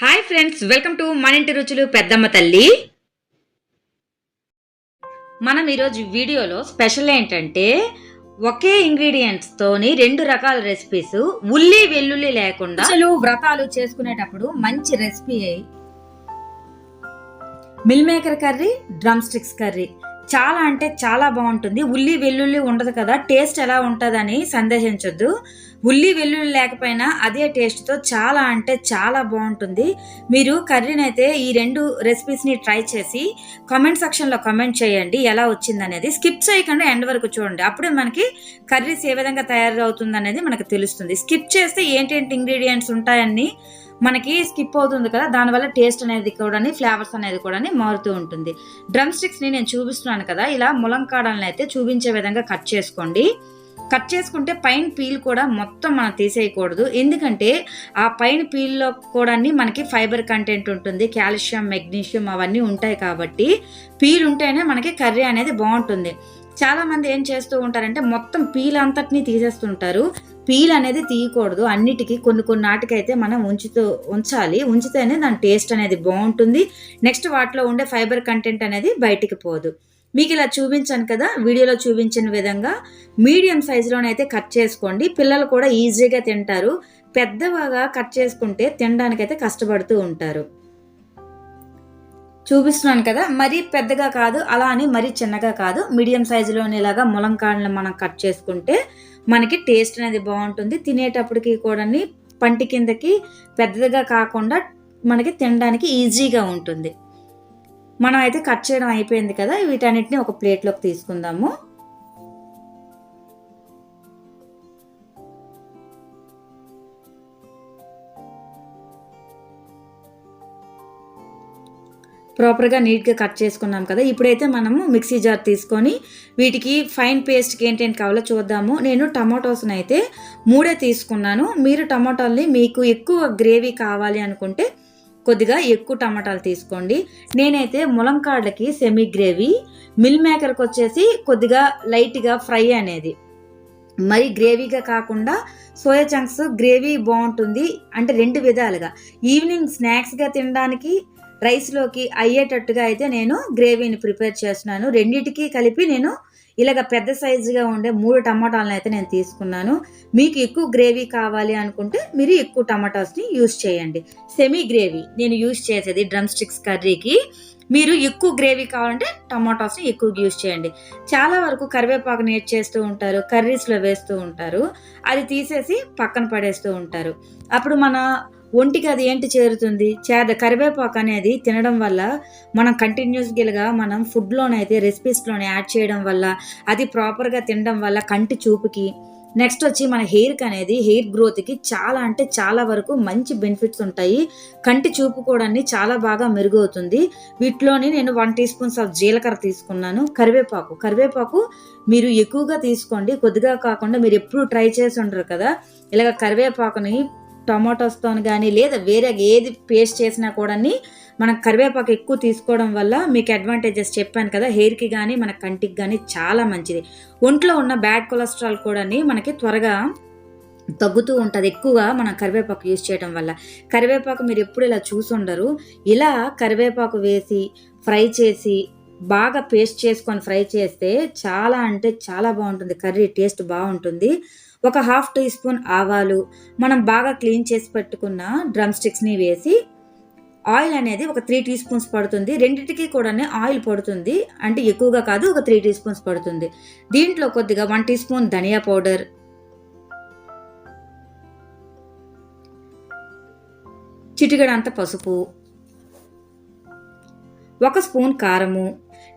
Hi friends, welcome to మన ఇంటి రుచులు పెద్దమ్మ తల్లి. మనం ఈరోజు వీడియోలో స్పెషల్ ఏంటంటే ఒకే ఇంగ్రీడియంట్స్ తోని 2 రకాల రెసిపీస్, ఉల్లి వెల్లుల్లి లేకుండా వ్రతాలు చేసుకునేటప్పుడు మంచి recipe meal maker curry, drum sticks curry. చాలా అంటే చాలా బాగుంటుంది. ఉల్లి వెల్లుల్లి ఉండదు కదా, టేస్ట్ ఎలా ఉంటుందని సందేహించొద్దు. ఉల్లి వెల్లుల్లి లేకపోయినా అదే టేస్ట్తో చాలా అంటే చాలా బాగుంటుంది. మీరు కర్రీని అయితే ఈ 2 రెసిపీస్ని ట్రై చేసి కామెంట్ సెక్షన్లో కామెంట్ చేయండి ఎలా వచ్చింది అనేది. స్కిప్ చేయకుండా ఎండ్ వరకు చూడండి, అప్పుడే మనకి కర్రీస్ ఏ విధంగా తయారవుతుంది అనేది మనకు తెలుస్తుంది. స్కిప్ చేస్తే ఏంటేంటి ఇంగ్రీడియంట్స్ ఉంటాయని మనకి స్కిప్ అవుతుంది కదా, దానివల్ల టేస్ట్ అనేది కూడా, ఫ్లేవర్స్ అనేది కూడా మారుతూ ఉంటుంది. డ్రమ్ స్టిక్స్ని నేను చూపిస్తున్నాను కదా, ఇలా ములంకాడలను అయితే చూపించే విధంగా కట్ చేసుకోండి. కట్ చేసుకుంటే పైన పీల్ కూడా మొత్తం మనం తీసేయకూడదు, ఎందుకంటే ఆ పైన పీల్లో కూడా మనకి ఫైబర్ కంటెంట్ ఉంటుంది, కాల్షియం, మెగ్నీషియం అవన్నీ ఉంటాయి. కాబట్టి పీల్ ఉంటేనే మనకి కర్రీ అనేది బాగుంటుంది. చాలా మంది ఏం చేస్తూ ఉంటారంటే మొత్తం పీల్ అంతటిని తీసేస్తుంటారు. పీల్ అనేది తీయకూడదు, అన్నిటికీ కొన్ని నాటికైతే మనం ఉంచాలి. ఉంచితేనే దాని టేస్ట్ అనేది బాగుంటుంది. నెక్స్ట్ వాటిలో ఉండే ఫైబర్ కంటెంట్ అనేది బయటికి పోదు. మీకు ఇలా చూపించాను కదా, వీడియోలో చూపించిన విధంగా మీడియం సైజులోనైతే కట్ చేసుకోండి. పిల్లలు కూడా ఈజీగా తింటారు. పెద్దగా కట్ చేసుకుంటే తినడానికైతే కష్టపడుతూ ఉంటారు. చూపిస్తున్నాను కదా, మరీ పెద్దగా కాదు, అలా అని మరీ చిన్నగా కాదు, మీడియం సైజులోని ఇలాగా ములంకాడలను మనం కట్ చేసుకుంటే మనకి టేస్ట్ అనేది బాగుంటుంది. తినేటప్పటికి కూడా పంటి కిందకి పెద్దగా కాకుండా మనకి తినడానికి ఈజీగా ఉంటుంది. మనం అయితే కట్ చేయడం అయిపోయింది కదా, వీటన్నిటిని ఒక ప్లేట్లోకి తీసుకుందాము. ప్రాపర్గా నీట్గా కట్ చేసుకున్నాం కదా, ఇప్పుడైతే మనము మిక్సీ జార్ తీసుకొని వీటికి ఫైన్ పేస్ట్కి ఏంటేంటి కావాలో చూద్దాము. నేను టమాటోస్ని అయితే 3 తీసుకున్నాను. మీరు టమాటాలని మీకు ఎక్కువ గ్రేవీ కావాలి అనుకుంటే కొద్దిగా ఎక్కువ టమాటాలు తీసుకోండి. నేనైతే ములంకాడలకి సెమీ గ్రేవీ, మిల్ మేకర్కి వచ్చేసి కొద్దిగా లైట్గా ఫ్రై అనేది, మరి గ్రేవీగా కాకుండా సోయా చంక్స్ గ్రేవీ బాగుంటుంది. అంటే 2 విధాలుగా ఈవినింగ్ స్నాక్స్గా తినడానికి, రైస్లోకి అయ్యేటట్టుగా అయితే నేను గ్రేవీని ప్రిపేర్ చేస్తున్నాను. రెండింటికి కలిపి నేను ఇలాగ పెద్ద సైజుగా ఉండే 3 టమాటాలను అయితే నేను తీసుకున్నాను. మీకు ఎక్కువ గ్రేవీ కావాలి అనుకుంటే మీరు ఎక్కువ టమాటాస్ని యూజ్ చేయండి. సెమీ గ్రేవీ నేను యూజ్ చేసేది డ్రమ్ స్టిక్స్ కర్రీకి. మీరు ఎక్కువ గ్రేవీ కావాలంటే టమాటాస్ని ఎక్కువ యూజ్ చేయండి. చాలా వరకు కరివేపాకుని యాడ్ చేస్తూ ఉంటారు, కర్రీస్లో వేస్తూ ఉంటారు, అది తీసేసి పక్కన పడేస్తూ ఉంటారు. అప్పుడు మన ఒంటికి అది ఏంటి చేరుతుంది, కరివేపాకు అనేది తినడం వల్ల మనం కంటిన్యూస్గా మనం ఫుడ్లోనైతే రెసిపీస్లోనే యాడ్ చేయడం వల్ల, అది ప్రాపర్గా తినడం వల్ల కంటి చూపుకి, నెక్స్ట్ వచ్చి మన హెయిర్కి అనేది, హెయిర్ గ్రోత్కి చాలా అంటే చాలా వరకు మంచి బెనిఫిట్స్ ఉంటాయి. కంటి చూపు కూడా చాలా బాగా మెరుగవుతుంది. వీటిలోని నేను 1 టీ స్పూన్స్ ఆఫ్ జీలకర్ర తీసుకున్నాను. కరివేపాకు మీరు ఎక్కువగా తీసుకోండి, కొద్దిగా కాకుండా. మీరు ఎప్పుడు ట్రై చేసి ఉండరు కదా, ఇలాగ కరివేపాకుని టమాటోస్తో కానీ లేదా వేరే ఏది పేస్ట్ చేసినా కూడా మనం కరివేపాకు ఎక్కువ తీసుకోవడం వల్ల మీకు అడ్వాంటేజెస్ చెప్పాను కదా, హెయిర్కి కానీ మన కంటికి కానీ చాలా మంచిది. ఒంట్లో ఉన్న బ్యాడ్ కొలెస్ట్రాల్ కూడా మనకి త్వరగా తగ్గుతూ ఉంటుంది ఎక్కువగా మనం కరివేపాకు యూజ్ చేయడం వల్ల. కరివేపాకు మీరు ఎప్పుడు ఇలా చూసి ఉండరు. ఇలా కరివేపాకు వేసి ఫ్రై చేసి బాగా పేస్ట్ చేసుకొని ఫ్రై చేస్తే చాలా అంటే చాలా బాగుంటుంది, కర్రీ టేస్ట్ బాగుంటుంది. ఒక 1/2 టీ స్పూన్ ఆవాలు, మనం బాగా క్లీన్ చేసి పెట్టుకున్న డ్రమ్ స్టిక్స్ని వేసి, ఆయిల్ అనేది ఒక 3 టీ స్పూన్స్ పడుతుంది. రెండింటికి కూడా ఆయిల్ పడుతుంది, అంటే ఎక్కువగా కాదు, ఒక 3 టీ స్పూన్స్ పడుతుంది. దీంట్లో కొద్దిగా 1 టీ స్పూన్ ధనియా పౌడర్, చిటికెడంత పసుపు, 1 స్పూన్ కారము.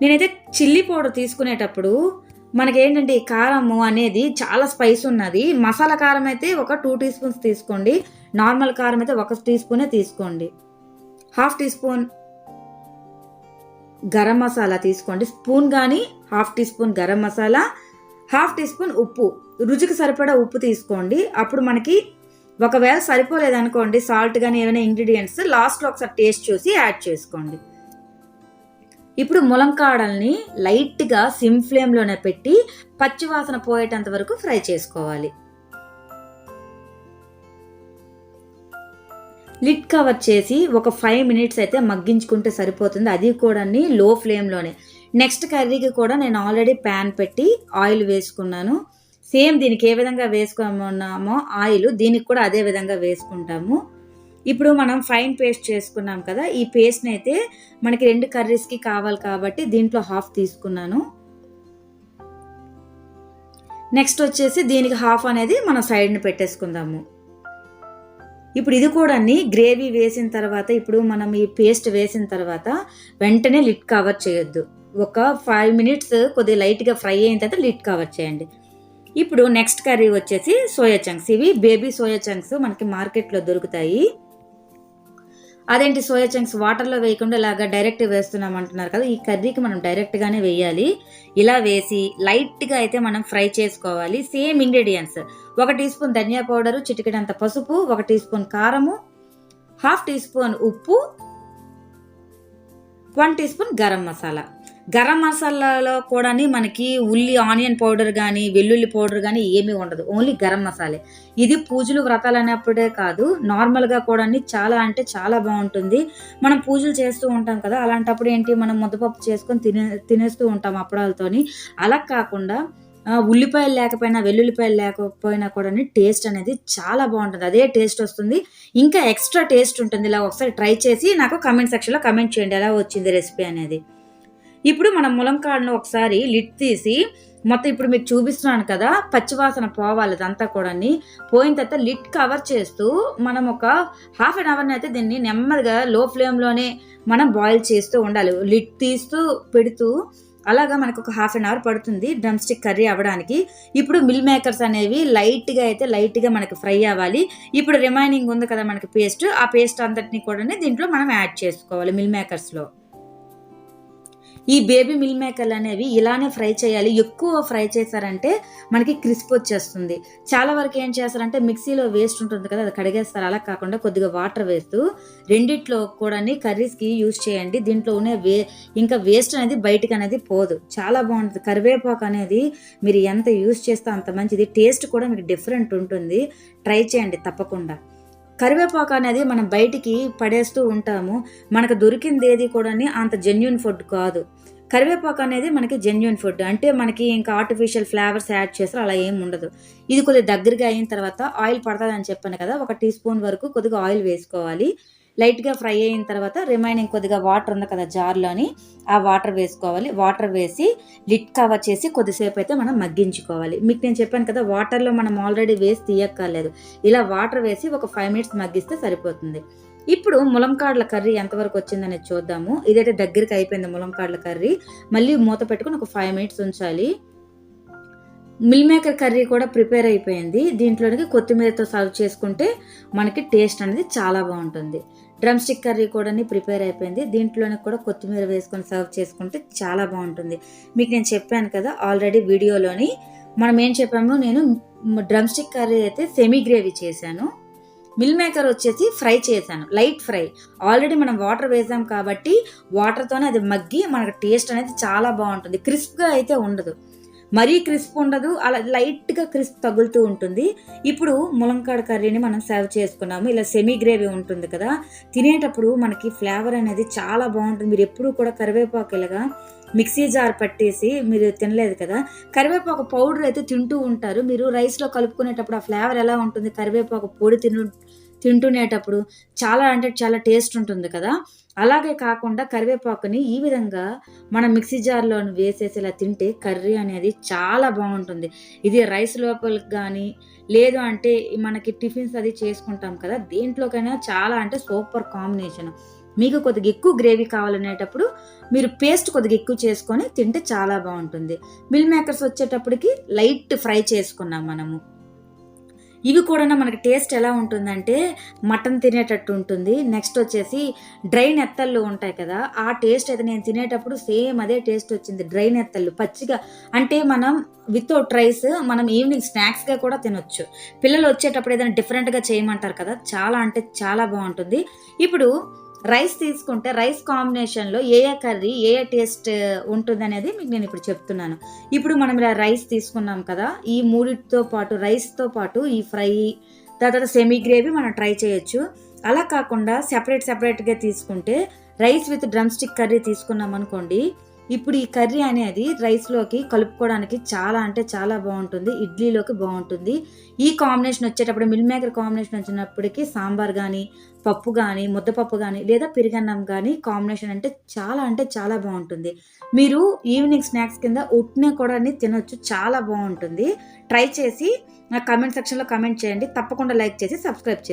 నేనైతే చిల్లీ పౌడర్ తీసుకునేటప్పుడు మనకేంటంటే ఈ కారము అనేది చాలా స్పైస్ ఉన్నది. మసాలా కారం అయితే ఒక 2 టీ స్పూన్స్ తీసుకోండి, నార్మల్ కారం అయితే 1 టీ స్పూనే తీసుకోండి. 1/2 టీ స్పూన్ గరం మసాలా తీసుకోండి, స్పూన్ కానీ 1/2 teaspoon garam masala, 1/2 teaspoon ఉప్పు, రుచికి సరిపడా ఉప్పు తీసుకోండి. అప్పుడు మనకి ఒకవేళ సరిపోలేదనుకోండి సాల్ట్ కానీ ఏమైనా ఇంగ్రీడియంట్స్ లాస్ట్లో ఒకసారి టేస్ట్ చూసి యాడ్ చేసుకోండి. ఇప్పుడు ములంకాడల్ని లైట్గా సిమ్ ఫ్లేమ్లోనే పెట్టి పచ్చివాసన పోయేటంత వరకు ఫ్రై చేసుకోవాలి. లిడ్ కవర్ చేసి ఒక 5 మినిట్స్ అయితే మగ్గించుకుంటే సరిపోతుంది, అది కూడా లో ఫ్లేమ్లోనే. నెక్స్ట్ కర్రీకి కూడా నేను ఆల్రెడీ ప్యాన్ పెట్టి ఆయిల్ వేసుకున్నాను. సేమ్ దీనికి ఏ విధంగా వేసుకున్నామో ఆయిల్ దీనికి కూడా అదే విధంగా వేసుకుంటాము. ఇప్పుడు మనం ఫైన్ పేస్ట్ చేసుకున్నాం కదా, ఈ పేస్ట్ని అయితే మనకి 2 కర్రీస్కి కావాలి కాబట్టి దీంట్లో హాఫ్ తీసుకున్నాను. నెక్స్ట్ వచ్చేసి దీనికి హాఫ్ అనేది మనం సైడ్ని పెట్టేసుకుందాము. ఇప్పుడు ఇది కూడా గ్రేవీ వేసిన తర్వాత, ఇప్పుడు మనం ఈ పేస్ట్ వేసిన తర్వాత వెంటనే లిడ్ కవర్ చేయొద్దు. ఒక 5 మినిట్స్ కొద్దిగా లైట్గా ఫ్రై అయిన తర్వాత లిడ్ కవర్ చేయండి. ఇప్పుడు నెక్స్ట్ కర్రీ వచ్చేసి సోయా చంక్స్. ఇవి బేబీ సోయా చంక్స్ మనకి మార్కెట్లో దొరుకుతాయి. అదేంటి సోయా చంక్స్ వాటర్లో వేయకుండా ఇలాగా డైరెక్ట్ వేస్తున్నాం అంటున్నారు కదా, ఈ కర్రీకి మనం డైరెక్ట్గానే వేయాలి. ఇలా వేసి లైట్గా అయితే మనం ఫ్రై చేసుకోవాలి. సేమ్ ఇంగ్రీడియంట్స్, 1 టీ స్పూన్ ధనియా పౌడరు, చిటికెడంత పసుపు, 1 టీ స్పూన్ కారము, హాఫ్ టీ స్పూన్ ఉప్పు, 1 టీ స్పూన్ గరం మసాలా. గరం మసాలాలో కూడా మనకి ఉల్లి ఆనియన్ పౌడర్ కానీ వెల్లుల్లి పౌడర్ కానీ ఏమీ ఉండదు, ఓన్లీ గరం మసాలే. ఇది పూజలు వ్రతాలు అనేప్పుడే కాదు, నార్మల్గా కూడా చాలా అంటే చాలా బాగుంటుంది. మనం పూజలు చేస్తూ ఉంటాం కదా, అలాంటప్పుడు ఏంటి మనం ముద్దపప్పు చేసుకొని తినేస్తూ ఉంటాం అప్పడాలతోని. అలా కాకుండా ఉల్లిపాయలు లేకపోయినా వెల్లుల్లిపాయలు లేకపోయినా కూడా టేస్ట్ అనేది చాలా బాగుంటుంది, అదే టేస్ట్ వస్తుంది, ఇంకా ఎక్స్ట్రా టేస్ట్ ఉంటుంది. ఇలా ఒకసారి ట్రై చేసి నాకు కామెంట్ సెక్షన్లో కామెంట్ చేయండి ఎలా వచ్చింది రెసిపీ అనేది. ఇప్పుడు మనం ములంకాడను ఒకసారి లిడ్ తీసి మొత్తం ఇప్పుడు మీకు చూపిస్తున్నాను కదా, పచ్చివాసన పోవాలి అదంతా కూడా. పోయిన తర్వాత లిడ్ కవర్ చేస్తూ మనం ఒక హాఫ్ అన్ అవర్ని అయితే దీన్ని నెమ్మదిగా లో ఫ్లేమ్లోనే మనం బాయిల్ చేస్తూ ఉండాలి, లిడ్ తీస్తూ పెడుతూ. అలాగా మనకు ఒక హాఫ్ అన్ అవర్ పడుతుంది డ్రమ్ స్టిక్ కర్రీ అవ్వడానికి. ఇప్పుడు మిల్ మేకర్స్ అనేవి లైట్గా మనకి ఫ్రై అవ్వాలి. ఇప్పుడు రిమైనింగ్ ఉంది కదా మనకి పేస్ట్, ఆ పేస్ట్ అంతటిని కూడా దీంట్లో మనం యాడ్ చేసుకోవాలి మిల్ మేకర్స్లో. ఈ బేబీ మిల్ మేకర్లు అనేవి ఇలానే ఫ్రై చేయాలి. ఎక్కువ ఫ్రై చేశారంటే మనకి క్రిస్ప్ వచ్చేస్తుంది. చాలా వరకు ఏం చేస్తారంటే మిక్సీలో వేస్ట్ ఉంటుంది కదా, అది కడిగేస్తారు. అలా కాకుండా కొద్దిగా వాటర్ వేస్తూ రెండిట్లో కూడా కర్రీస్కి యూజ్ చేయండి. దీంట్లో ఉన్న ఇంకా వేస్ట్ అనేది బయటకు అనేది పోదు, చాలా బాగుంటుంది. కరివేపాకు అనేది మీరు ఎంత యూజ్ చేస్తే అంత మంచిది, టేస్ట్ కూడా మీకు డిఫరెంట్ ఉంటుంది. ట్రై చేయండి తప్పకుండా. కరివేపాకు అనేది మనం బయటికి పడేస్తూ ఉంటాము, మనకు దొరికింది ఏది కూడా అంత జెన్యూన్ ఫుడ్ కాదు. కరివేపాకు అనేది మనకి జెన్యూన్ ఫుడ్, అంటే మనకి ఇంకా ఆర్టిఫిషియల్ ఫ్లేవర్స్ యాడ్ చేస్తారు అలా ఏం ఉండదు. ఇది కొద్దిగా దగ్గరగా అయిన తర్వాత ఆయిల్ పడుతుంది అని చెప్పాను కదా, 1 టీ స్పూన్ వరకు కొద్దిగా ఆయిల్ వేసుకోవాలి. లైట్గా ఫ్రై అయిన తర్వాత రిమైనింగ్ కొద్దిగా వాటర్ ఉంది కదా జార్లోని, ఆ వాటర్ వేసుకోవాలి. వాటర్ వేసి లిడ్ కవర్ చేసి కొద్దిసేపు అయితే మనం మగ్గించుకోవాలి. మీకు నేను చెప్పాను కదా, వాటర్లో మనం ఆల్రెడీ వేసి తీయక్కర్లేదు, ఇలా వాటర్ వేసి ఒక 5 మినిట్స్ మగ్గిస్తే సరిపోతుంది. ఇప్పుడు ములంకాడల కర్రీ ఎంతవరకు వచ్చిందనేది చూద్దాము. ఇదైతే దగ్గరికి అయిపోయింది ములంకాడల కర్రీ. మళ్ళీ మూత పెట్టుకుని ఒక 5 మినిట్స్ ఉంచాలి. మిల్ మేకర్ కర్రీ కూడా ప్రిపేర్ అయిపోయింది. దీంట్లోనికి కొత్తిమీరతో సర్వ్ చేసుకుంటే మనకి టేస్ట్ అనేది చాలా బాగుంటుంది. డ్రమ్ స్టిక్ కర్రీ కూడా ప్రిపేర్ అయిపోయింది. దీంట్లోనే కూడా కొత్తిమీర వేసుకొని సర్వ్ చేసుకుంటే చాలా బాగుంటుంది. మీకు నేను చెప్పాను కదా ఆల్రెడీ వీడియోలోని, మనం ఏం చెప్పామో, నేను డ్రమ్ స్టిక్ కర్రీ అయితే సెమీ గ్రేవీ చేశాను, మిల్ మేకర్ వచ్చేసి ఫ్రై చేశాను, లైట్ ఫ్రై. ఆల్రెడీ మనం వాటర్ వేసాం కాబట్టి వాటర్తోనే అది మగ్గి మనకు టేస్ట్ అనేది చాలా బాగుంటుంది. క్రిస్ప్గా అయితే ఉండదు, మరీ క్రిస్ప్ ఉండదు, అలా లైట్గా క్రిస్ప్ తగులుతూ ఉంటుంది. ఇప్పుడు ములంకాడ కర్రీని మనం సర్వ్ చేసుకున్నాము. ఇలా సెమీ గ్రేవీ ఉంటుంది కదా, తినేటప్పుడు మనకి ఫ్లేవర్ అనేది చాలా బాగుంటుంది. మీరు ఎప్పుడు కూడా కరివేపాకు ఇలాగా మిక్సీ జార్ పట్టేసి మీరు తినలేదు కదా, కరివేపాకు పౌడర్ అయితే తింటూ ఉంటారు మీరు, రైస్లో కలుపుకునేటప్పుడు ఆ ఫ్లేవర్ ఎలా ఉంటుంది, కరివేపాకు పొడి తింటునేటప్పుడు చాలా అంటే చాలా టేస్ట్ ఉంటుంది కదా. అలాగే కాకుండా కరివేపాకుని ఈ విధంగా మనం మిక్సీ జార్లో వేసేసి ఇలా తింటే కర్రీ అనేది చాలా బాగుంటుంది. ఇది రైస్ లోపలికి కానీ లేదు అంటే మనకి టిఫిన్స్ అది చేసుకుంటాం కదా, దేంట్లోకైనా చాలా అంటే సూపర్ కాంబినేషన్. మీకు కొద్దిగా ఎక్కువ గ్రేవీ కావాలనేటప్పుడు మీరు పేస్ట్ కొద్దిగా ఎక్కువ చేసుకొని తింటే చాలా బాగుంటుంది. మిల్ మేకర్స్ వచ్చేటప్పటికి లైట్ ఫ్రై చేసుకున్నాం మనము. ఇవి కూడా మనకి టేస్ట్ ఎలా ఉంటుందంటే మటన్ తినేటట్టు ఉంటుంది. నెక్స్ట్ వచ్చేసి డ్రై నెత్తళ్ళు ఉంటాయి కదా, ఆ టేస్ట్ అయితే నేను తినేటప్పుడు సేమ్ అదే టేస్ట్ వచ్చింది. డ్రై నెత్తళ్ళు పచ్చిగా, అంటే మనం వితౌట్ రైస్ మనం ఈవినింగ్ స్నాక్స్గా కూడా తినొచ్చు. పిల్లలు వచ్చేటప్పుడు ఏదైనా డిఫరెంట్గా చేయమంటారు కదా, చాలా అంటే చాలా బాగుంటుంది. ఇప్పుడు రైస్ తీసుకుంటే రైస్ కాంబినేషన్లో ఏ కర్రీ ఏ టేస్ట్ ఉంటుంది అనేది మీకు నేను ఇప్పుడు చెప్తున్నాను. ఇప్పుడు మనం ఇలా రైస్ తీసుకున్నాం కదా, ఈ మూడిటితో పాటు రైస్తో పాటు ఈ ఫ్రై తర్వాత సెమీ గ్రేవీ మనం ట్రై చేయొచ్చు. అలా కాకుండా సెపరేట్గా తీసుకుంటే rice with drum stick curry తీసుకున్నాం అనుకోండి, ఇప్పుడు ఈ కర్రీ అనేది రైస్లోకి కలుపుకోవడానికి చాలా అంటే చాలా బాగుంటుంది, ఇడ్లీలోకి బాగుంటుంది. ఈ కాంబినేషన్ వచ్చేటప్పుడు మిల్ మేకర్ కాంబినేషన్ వచ్చినప్పటికీ సాంబార్ కానీ, పప్పు కానీ, ముద్దపప్పు కానీ లేదా పెరుగన్నం కానీ కాంబినేషన్ అంటే చాలా బాగుంటుంది. మీరు ఈవినింగ్ స్నాక్స్ కింద ఉట్నే కూడా తినొచ్చు, చాలా బాగుంటుంది. ట్రై చేసి నా కామెంట్ సెక్షన్లో కామెంట్ చేయండి. తప్పకుండా లైక్ చేసి సబ్స్క్రైబ్ చేయండి.